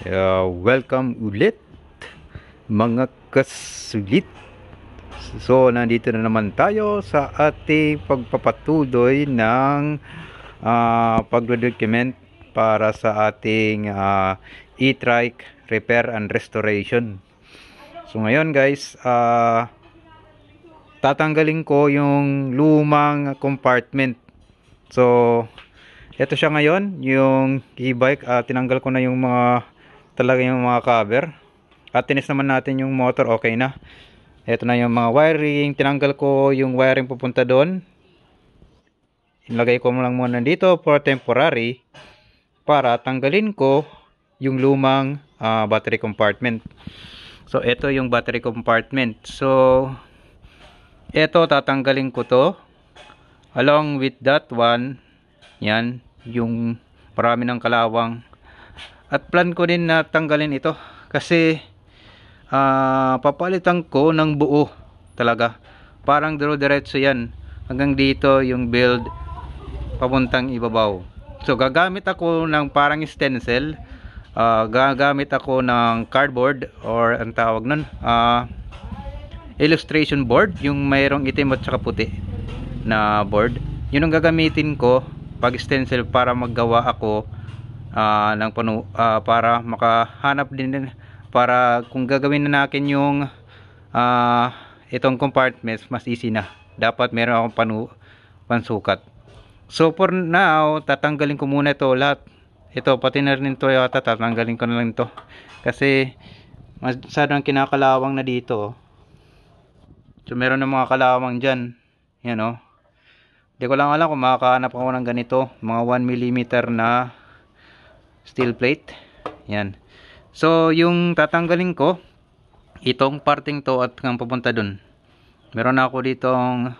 Welcome ulit mga kasulit. So nandito na naman tayo sa ating pagpapatuloy ng pagdodocument para sa ating e-trike repair and restoration. So ngayon guys, tatanggalin ko yung lumang compartment. So ito siya ngayon, yung e-bike. Tinanggal ko na yung yung mga cover. At tinis naman natin yung motor, okay na. Ito na yung mga wiring. Tinanggal ko yung wiring pupunta doon. Ilagay ko lang muna dito for temporary para tanggalin ko yung lumang battery compartment. So ito yung battery compartment. So ito tatanggalin ko to along with that one. Yan yung marami ng kalawang. At plan ko din na tanggalin ito kasi papalitan ko ng buo talaga. Parang diretso yan hanggang dito yung build papuntang ibabaw. So gagamit ako ng parang stencil, gagamit ako ng cardboard or ang tawag nun, illustration board, yung mayroong itim at saka puti na board. Yun ang gagamitin ko pag stencil para maggawa ako ng para makahanap din, para kung gagawin na natin yung itong compartments, mas easy na. Dapat meron akong pansukat. So for now, tatanggalin ko muna ito lahat. Ito pati na rin ito yata, tatanggalin ko na lang ito kasi masyadong kinakalawang na dito. So meron ng mga kalawang dyan, yan o. Hindi ko lang alam kung makakahanap ako ng ganito, mga 1mm na steel plate. Yan. So yung tatanggalin ko, itong parting to at kang papunta dun. Meron ako ditong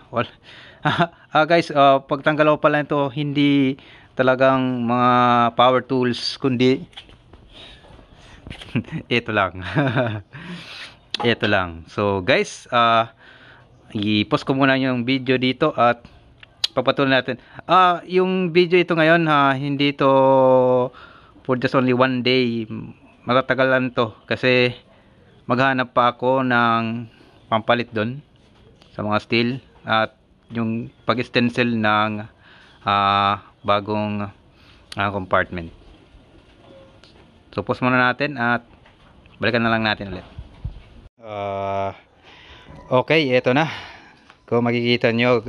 guys, pagtanggal ko pala ito, hindi talagang mga power tools, kundi ito lang. Ito lang. So guys, i-post ko muna yung video dito at papatuloy natin. Yung video ito ngayon, hindi to for just only one day. Matatagalan to kasi maghanap pa ako ng pampalit doon sa mga steel at yung pag-stencil ng bagong compartment. So post muna natin at balikan na lang natin ulit. Okay, eto na. Kung makikita nyo,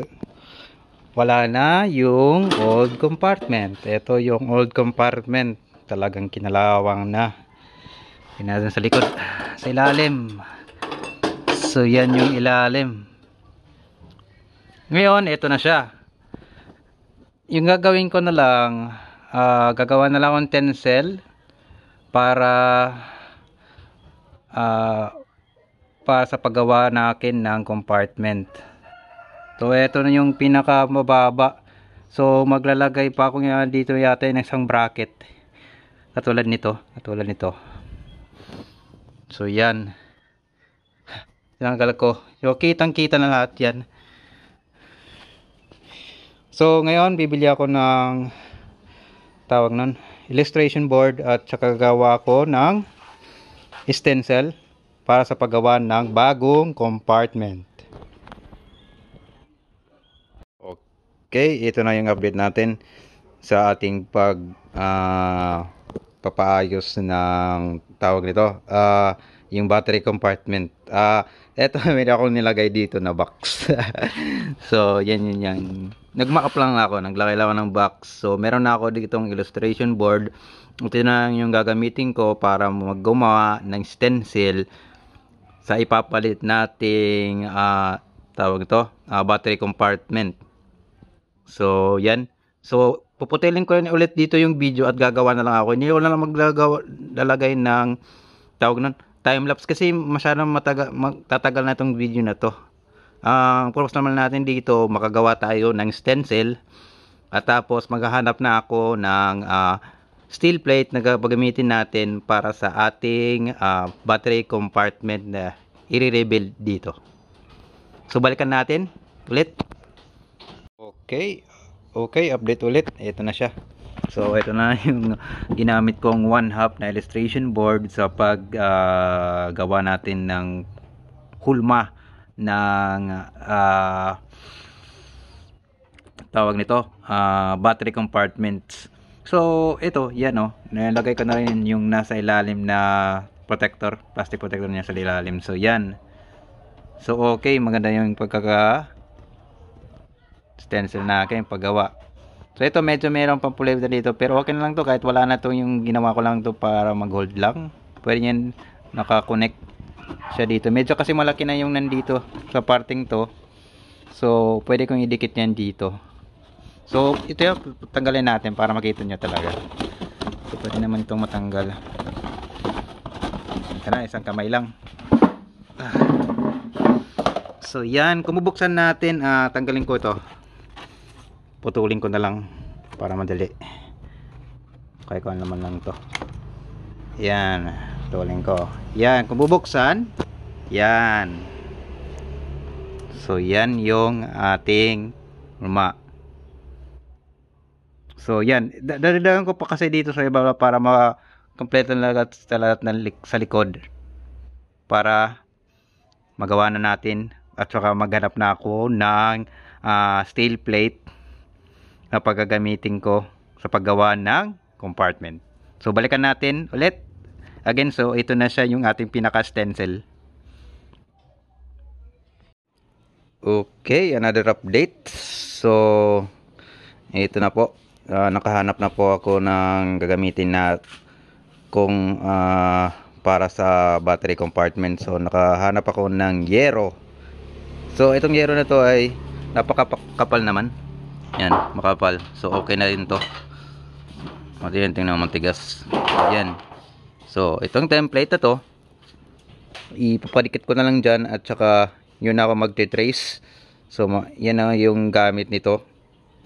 wala na yung old compartment. Ito yung old compartment. Talagang kinalawang na. Pinasa sa likod, sa ilalim. So yan yung ilalim. Ngayon, ito na siya. Yung gagawin ko na lang, gagawa na lang akong tencel para sa paggawa natin ng compartment. So ito na yung pinaka mababa. So maglalagay pa ako dito yata ng isang bracket. Katulad nito. So yan. Tinanggal ko. So kitang-kita na lahat yan. So ngayon bibili ako ng tawag nun, illustration board at saka gagawa ko ng stencil para sa paggawa ng bagong compartment. Okay, ito na yung update natin sa ating papaayos ng tawag nito, yung battery compartment. Ito meron akong nilagay dito na box. So yan. Nag-mock-up lang ako, naglagay lang ako ng box. So meron na ako ditong illustration board. Ito na yung gagamitin ko para maggumawa ng stencil sa ipapalit nating tawag ito, battery compartment. So yan. So puputilin ko rin ulit dito yung video at gagawa na lang ako. Hindi ko na lang maglalagay ng tawag nun, time lapse kasi masyadong tatagal na itong video na to. Ang purpose naman natin dito, makagawa tayo ng stencil at tapos maghahanap na ako ng steel plate na gagamitin natin para sa ating battery compartment na i-rebuild dito. So balikan natin ulit. Okay, update ulit. Ito na siya. So ito na yung ginamit kong 1/2 na illustration board sa paggawa natin ng hulma ng tawag nito, battery compartments. So ito, yan oh, nilagay ko na rin yung nasa ilalim na protector, plastic protector niya sa ilalim. So yan. So okay, maganda yung pagkaka stencil na aking paggawa. So ito medyo mayroon pang pulida dito, pero okay na lang to kahit wala na to, yung ginawa ko lang to para mag-hold lang. Pwede yan naka-connect siya dito. Medyo kasi malaki na yung nandito sa parting to. So pwede kong idikit yan dito. So ito yung tanggalin natin para makita nyo talaga. So pwede naman itong matanggal. Tara, isang kamay lang. So yan, kung bubuksan natin, tanggalin ko ito. Putulin ko na lang para madali. Kaya ko naman lang to. Yan, putulin ko. Yan, kung bubuksan, yan. So yan yung ating ruma. So yan, dadagan ko pa kasi dito sa iba para ma-kompleto na lahat sa likod. Para magawa na natin at saka maghanap na ako ng steel plate na paggagamitin ko sa paggawa ng compartment. So balikan natin ulit. Again, so ito na siya yung ating pinaka stencil. Okay, another update. So ito na po. Nakahanap na po ako ng gagamitin na kung para sa battery compartment. So nakahanap ako ng yero. So itong yero na to ay napakakapal naman. Yan, makapal. So okay na rin to. Yan, tingnan mo, matigas. Yan. So itong template na to, ipapadikit ko na lang dyan at saka yun ako magte-trace. So yan na yung gamit nito,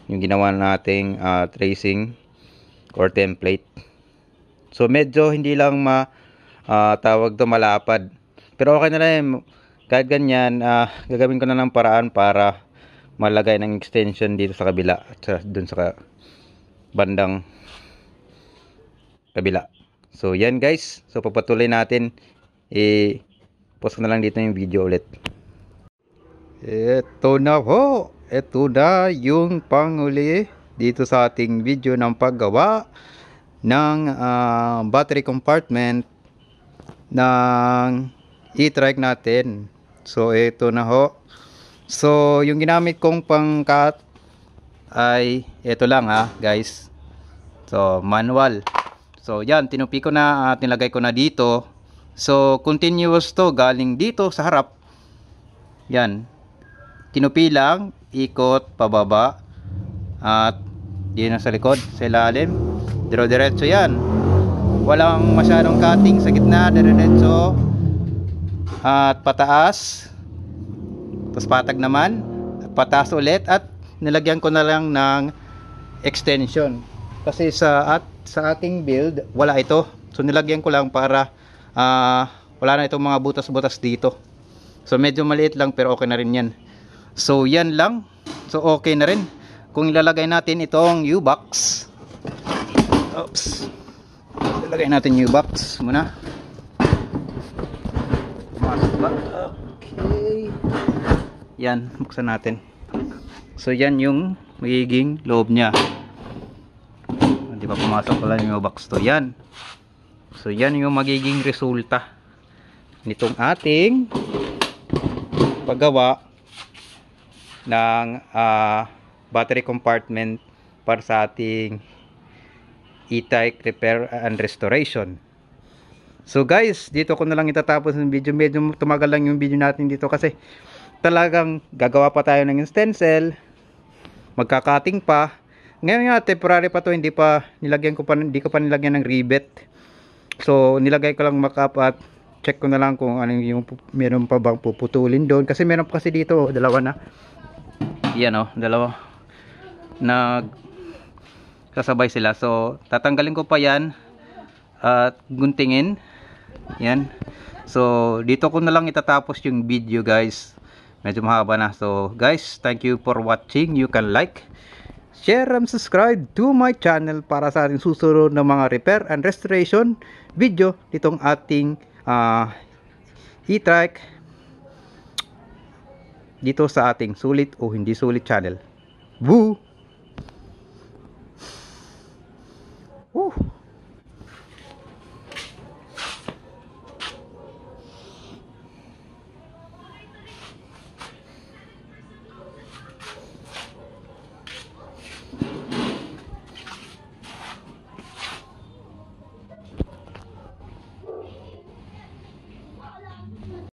yung ginawa nating tracing or template. So medyo hindi lang tawag to malapad, pero okay na rin kahit ganyan. Gagawin ko na ng paraan para malagay ng extension dito sa kabila at dun sa bandang kabila. So yan guys, so papatuloy natin. Post ko na lang dito yung video ulit. Ito na po, ito na yung panghuli dito sa ating video ng paggawa ng battery compartment ng e-trike natin. So ito na ho. So yung ginamit kong pang-cut ay ito lang guys. So manual. So yan, tinupi ko na at nilagay ko na dito. So continuous to, galing dito sa harap. Yan. Tinupi lang, ikot pababa at yun na sa likod, sa ilalim. Dire-diretso yan. Walang masyadong cutting sa gitna, dire-diretso at pataas. Tapos patag naman, pataas ulit at nilagyan ko na lang ng extension. Kasi sa ating build, wala ito. So nilagyan ko lang para wala na itong mga butas-butas dito. So medyo maliit lang pero okay na rin yan. So yan lang. So okay na rin. Kung ilalagay natin itong U-box. Oops. Ilalagay natin U-box muna. Okay. Yan, buksan natin. So yan yung magiging loob niya. Hindi pa pumasok pala yung box to. Yan. So yan yung magiging resulta nitong ating paggawa ng battery compartment para sa ating e-trike repair and restoration. So guys, dito ko na lang itatapos ng video. Medyo tumagal lang yung video natin dito kasi talagang gagawa pa tayo ng stencil, magkakating pa. Ngayon nga temporary pa to, hindi ko pa nilagyan ng rivet. So nilagay ko lang makap at check ko na lang kung ano yung meron pa bang puputulin doon kasi meron pa kasi dito dalawa na. Yan dalawa nag sasabay sila. So tatanggalin ko pa yan at guntingin. Yan. So dito ko na lang itatapos yung video guys. Medyo mahaba na. So guys, thank you for watching. You can like, share and subscribe to my channel para sa ating susunod na mga repair and restoration video nitong ating e-trike dito sa ating sulit o hindi sulit channel. Woo!